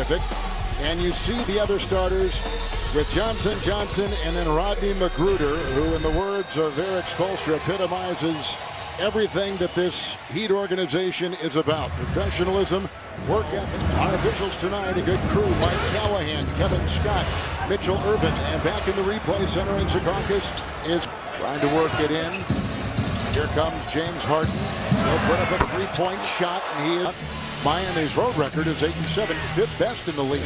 terrific. And you see the other starters with Johnson, and then Rodney McGruder, who, in the words of Erik Spoelstra, epitomizes everything that this Heat organization is about. Professionalism, work ethic. Our officials tonight, a good crew. Mike Callahan, Kevin Scott, Mitchell Irvin, and back in the replay center in Secaucus is trying to work it in. Here comes James Harden. He'll put up a three-point shot, and he is. Miami's road record is 8-7, fifth best in the league.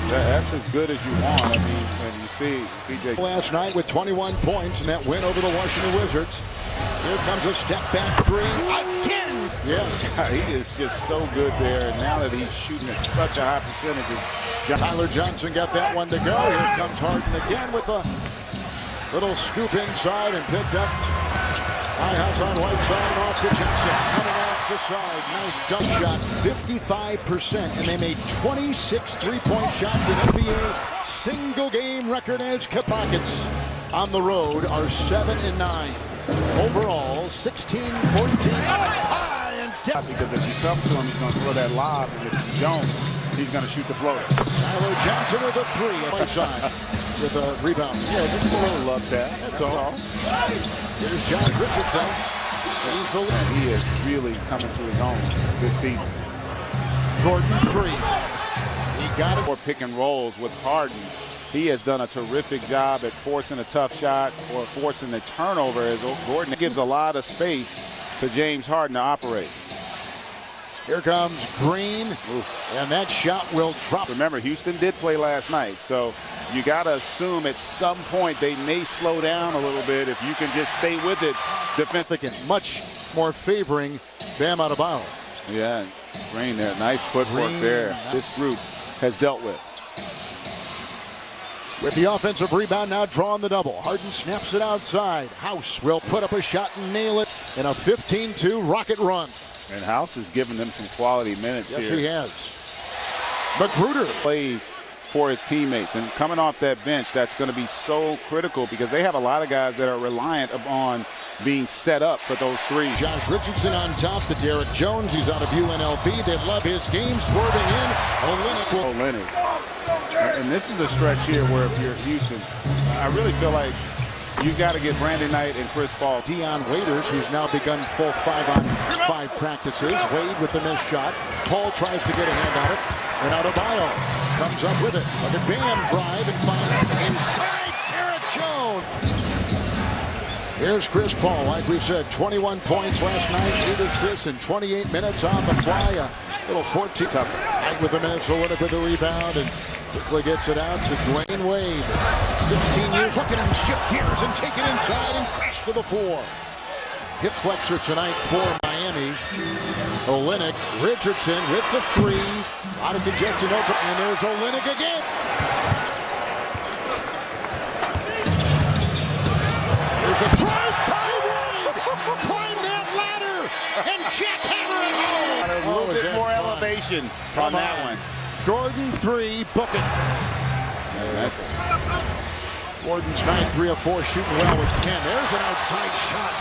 That's as good as you want. I mean, when you see PJ last night with 21 points in that win over the Washington Wizards. Here comes a step back three again. Yes, he is just so good there. And now that he's shooting at such a high percentage, Tyler Johnson got that one to go. Here comes Harden again with a little scoop inside and picked up. High house on Whiteside and off to Jackson. Coming off the side. Nice dunk shot. 55%. And they made 26 three-point shots in NBA. Single game record as Rockets on the road are 7-9. Overall, 16-14. High and down. Because if you come to him, he's going to throw that lob. And if you don't, he's going to shoot the floater. Tyler Johnson with a three at the side. With a rebound. Yeah, just a little love that. That's all. Here's Josh Richardson. He's the lead. And he is really coming to his own this season. Gordon three. He got it. Or pick and rolls with Harden. He has done a terrific job at forcing a tough shot or forcing a turnover. As Gordon gives a lot of space to James Harden to operate. Here comes Green, and that shot will drop. Remember, Houston did play last night, so you got to assume at some point they may slow down a little bit if you can just stay with it. Defensive, much more favoring Bam Adebayo. Yeah, Green there, nice footwork there. This group has dealt with. With the offensive rebound now drawing the double. Harden snaps it outside. House will put up a shot and nail it in a 15-2 Rocket run. And House has given them some quality minutes here. Yes, he has. McGruder plays for his teammates. And coming off that bench, that's going to be so critical because they have a lot of guys that are reliant upon being set up for those threes. Josh Richardson on top to Derek Jones. He's out of UNLV. They love his game. Swerving in. Olynyk. And this is the stretch here where if you're Houston, I really feel like you got to get Brandon Knight and Chris Paul. Dion Waiters, who's now begun full 5-on-5 practices. Wade with the missed shot. Paul tries to get a hand on it. And Adebayo comes up with it. Like a Bam drive and find inside Derek Jones. Here's Chris Paul. Like we said, 21 points last night, 8 assists in 28 minutes on the fly. A little 14. Knight with the miss. Olynyk with the rebound and quickly gets it out to Dwayne Wade. 16 years. Look at him shift gears and take it inside and crash to the floor. Hip flexor tonight for Miami. Olynyk, Richardson with the three. Out of congestion open, and there's Olynyk again. There's the drive by Wade. Climb that ladder and jackhammer it home. A little bit more elevation on that one. Gordon three, book it. Gordon's 9, 3 of 4, shooting well with 10. There's an outside shot.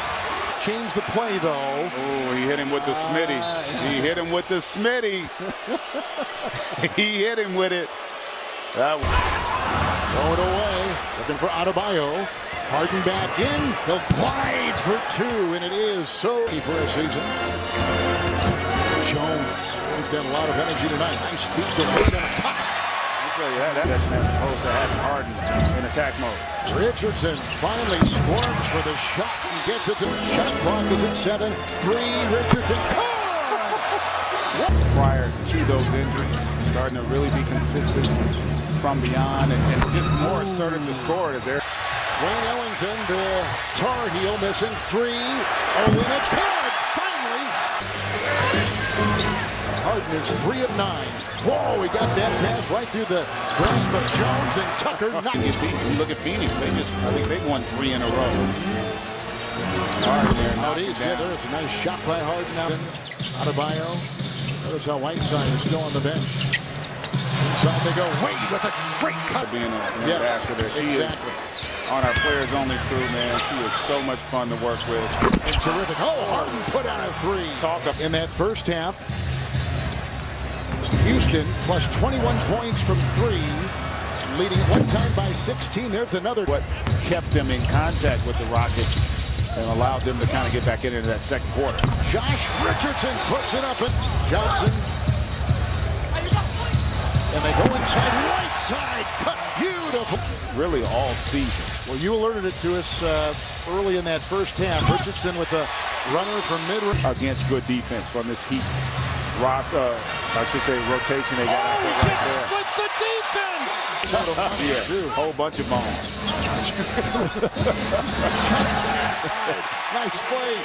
Change the play, though. Oh, he hit him with the Smitty. He hit him with the Smitty. He hit him with it. Throw it away. Looking for Adebayo. Harden back in. He'll glide for two, and it is so for a season. Jones. He's got a lot of energy tonight. Nice feet to Wade and a cut. That as opposed to having Harden in attack mode. Richardson finally squirms for the shot and gets it to the shot clock is at 7. 3. Richardson. Prior to those injuries, starting to really be consistent from beyond and just more assertive to score as there. Wayne Ellington, the Tar Heel, missing 3. Olynyk good. Finally. Harden is 3 of 9. Whoa, he got that pass right through the grasp of Jones and Tucker. You look at Phoenix, I think they've won 3 in a row. Harden there, there's a nice shot by Harden out. Adebayo. Notice how Whiteside is still on the bench. Inside they go. Wade with a great cut. Being after there. Exactly. On our players only crew, man, she is so much fun to work with. It's terrific. Oh, Harden put out a 3. In that first half. Houston Houston plus 21 points from 3, leading at one time by 16. There's another. What kept them in contact with the Rockets and allowed them to kind of get back into that second quarter. Josh Richardson puts it up, and Johnson. And they go inside, right side, cut, beautiful. Really all season. Well, you alerted it to us early in that first half. Richardson with a runner from mid-range. Against good defense from this Heat I should say rotation they got. Oh, he just split the defense! Yeah, whole bunch of bones. Nice play.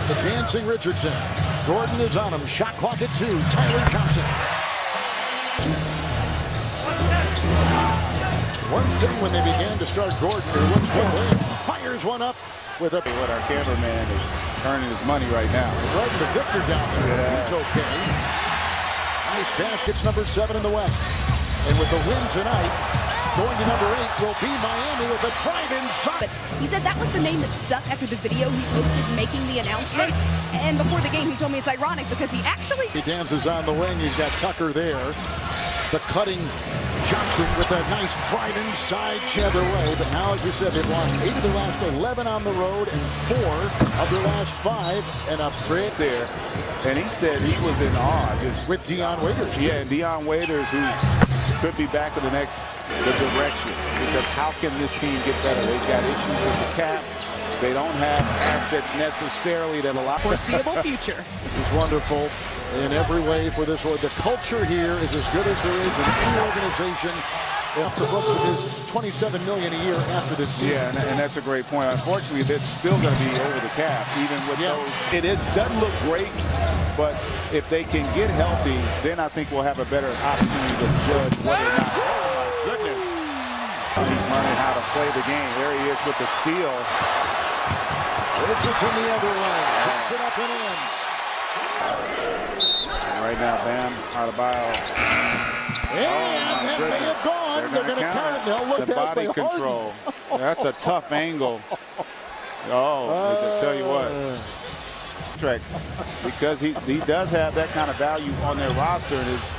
The dancing Richardson. Gordon is on him. Shot clock at 2. Tyler Johnson. One thing when they began to start Gordon, there was one fires one up with a. What our cameraman is earning his money right now. Right to Victor down there. Yeah. He's okay. Nice baskets, number 7 in the West. And with the win tonight, going to number 8 will be Miami with a drive inside. He said that was the name that stuck after the video he posted making the announcement. And before the game, he told me it's ironic because he actually. He dances on the wing. He's got Tucker there. The cutting Johnson with a nice drive inside the other way. But now, as you said, they've lost 8 of their last 11 on the road and 4 of their last 5. And a print there. And he said he was in awe just with Dion Waiters. Yeah, and Dion Waiters, who could be back in the direction. Because how can this team get better? They've got issues with the cap. They don't have assets necessarily that allow foreseeable future. It's wonderful in every way for this one. The culture here is as good as there is in any organization. Off the books, it is $27 million a year after this season. Yeah, and that's a great point. Unfortunately, that's still going to be over the cap, even with those. Doesn't look great, but if they can get healthy, then I think we'll have a better opportunity to judge whether or not. Oh my goodness! He's learning how to play the game. There he is with the steal. Richardson the other way. Takes it up and in. Right now, Bam Adebayo. And that may have gone. They're going to count it. They'll look the past body control. That's a tough angle. Oh, I tell you what. Because he does have that kind of value on their roster. And is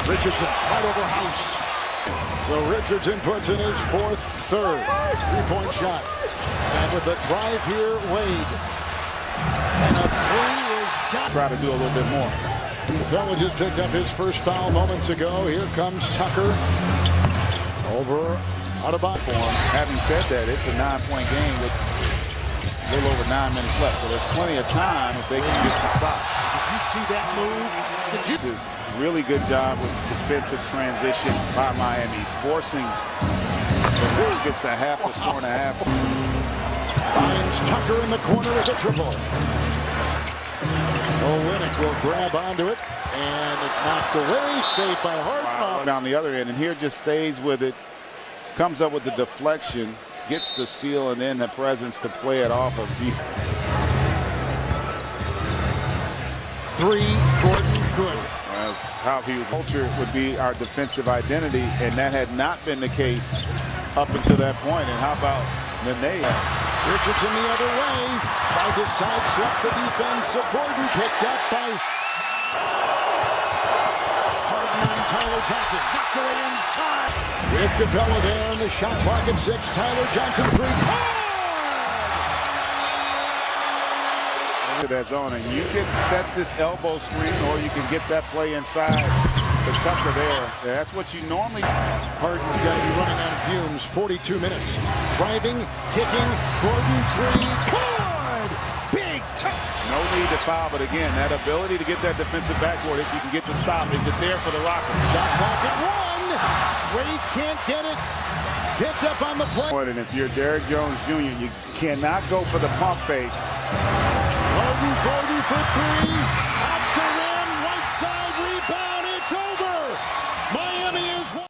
Richardson right over House. So Richardson puts in his 4th third. 3-point shot. And with a drive here, Wade. And a 3 is done. Try to do a little bit more. Capella just picked up his first foul moments ago. Here comes Tucker over Adebayo for him. Having said that, it's a 9-point game with a little over 9 minutes left. So there's plenty of time if they can get some stops. Did you see that move? This is really good job with defensive transition by Miami, forcing the Rockets to have to score and a half. Finds Tucker in the corner with a triple. Olynyk will grab onto it, and it's knocked away. Saved by Harden. Down the other end, and here just stays with it. Comes up with the deflection, gets the steal, and then the presence to play it off of. 3, Gordon, good. As how he was. Culture would be our defensive identity, and that had not been the case up until that point. And how about Nene? Richardson the other way. Tried to sidestep the defense. So Gordon picked up by Harden on Tyler Johnson. Knocked away inside. With Capella there on the shot clock at 6. Tyler Johnson 3. To that zone, and you can set this elbow screen, or you can get that play inside the Tucker there. That's what you normally. Harden's got to be running on fumes. 42 minutes. Driving, kicking, Gordon 3. Good! Big touch! No need to foul, but again, that ability to get that defensive backboard, if you can get the stop, is it there for the Rockets? Shot clock at 1. Wade can't get it. Picked up on the play. And if you're Derrick Jones Jr., you cannot go for the pump fake. Gordon for 3. Up the rim, right side rebound.